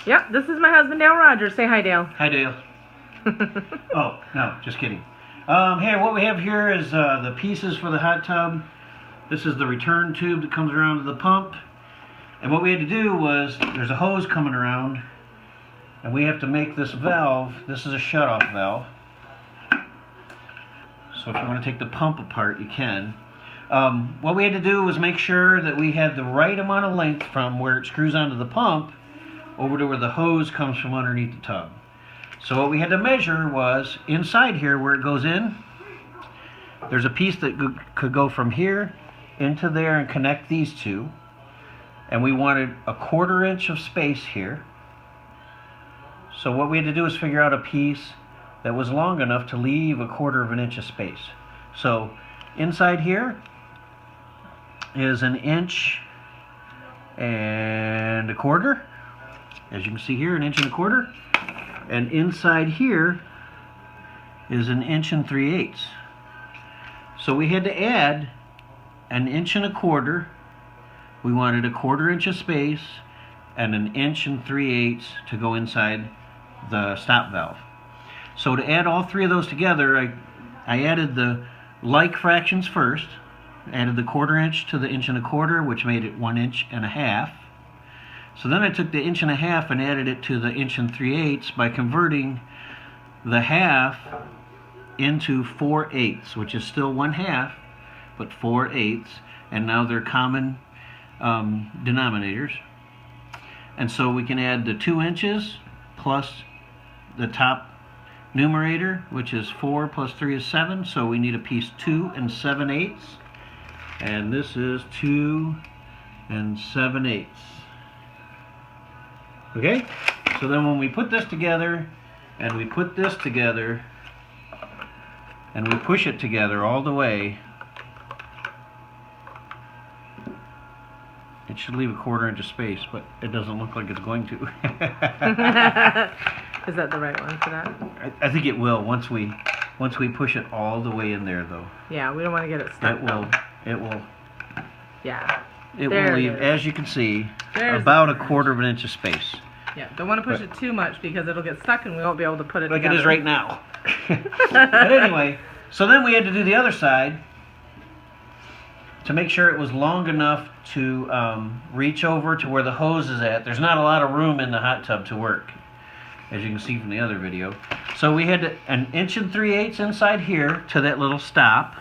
Yep, this is my husband, Dale Rogers. Say hi, Dale. Hi, Dale. Oh, no, just kidding. Hey, what we have here is the pieces for the hot tub. This is the return tube that comes around to the pump. And what we had to do was, there's a hose coming around, and we have to make this valve. This is a shutoff valve. So if you want to take the pump apart, you can. What we had to do was make sure that we had the right amount of length from where it screws onto the pump over to where the hose comes from underneath the tub. So what we had to measure was inside here where it goes in, there's a piece that could go from here into there and connect these two. And we wanted a 1/4 inch of space here. So what we had to do is figure out a piece that was long enough to leave a 1/4 inch of space. So inside here is 1 1.25 inches. As you can see here, 1.25 inches. And inside here is 1 3/8 inches. So we had to add 1.25 inches. We wanted a 1/4 inch of space and 1 3/8 inches to go inside the stop valve. So to add all three of those together, I added the like fractions first. Added the 1/4 inch to the 1.25 inches, which made it 1.5 inches. So then I took the 1.5 inches and added it to the 1 3/8 inches by converting the half into 4/8, which is still 1/2, but 4/8, and now they're common denominators. And so we can add the 2 inches plus the top numerator, which is 4 plus 3 is 7, so we need a piece 2 7/8, and this is 2 7/8. Okay, so then when we put this together and we put this together and we push it together all the way, it should leave a 1/4 inch of space, but it doesn't look like it's going to. Is that the right one for that? I think it will once we push it all the way in there, though. Yeah, we don't want to get it stuck. It will. Yeah. It There will leave, it is. as you can see, There's about the 1/4 inch of space. Yeah, don't want to push it too much because it'll get stuck and we won't be able to put it Like together. it is right now. But anyway, so then we had to do the other side to make sure it was long enough to reach over to where the hose is at. There's not a lot of room in the hot tub to work, as you can see from the other video. So we had 1 3/8 inches inside here to that little stop.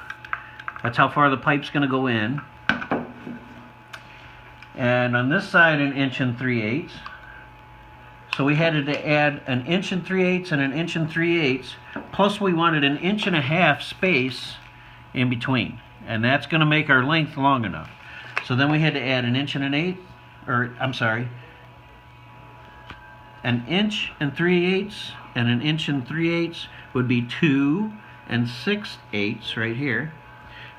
That's how far the pipe's going to go in. And on this side, 1 3/8 inches. So we had to add 1 3/8 inches and 1 3/8 inches, plus we wanted 1.5 inches space in between. And that's going to make our length long enough. So then we had to add 1 1/8 inches, or I'm sorry, 1 3/8 inches and 1 3/8 inches would be 2 6/8 inches right here.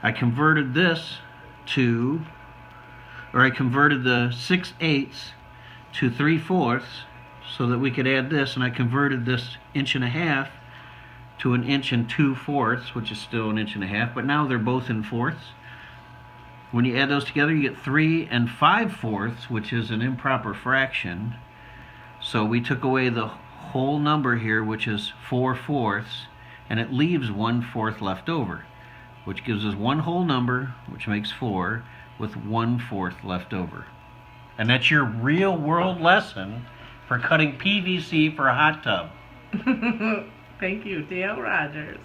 I converted this to, or I converted the 6/8 to 3/4 so that we could add this, and I converted this 1.5 inches to 1 2/4 inches, which is still 1.5 inches, but now they're both in fourths. When you add those together, you get 3 5/4, which is an improper fraction. So we took away the whole number here, which is 4/4, and it leaves 1/4 left over, which gives us one whole number, which makes 4, with 1/4 left over. And that's your real world lesson for cutting PVC for a hot tub. Thank you, Dale Rogers.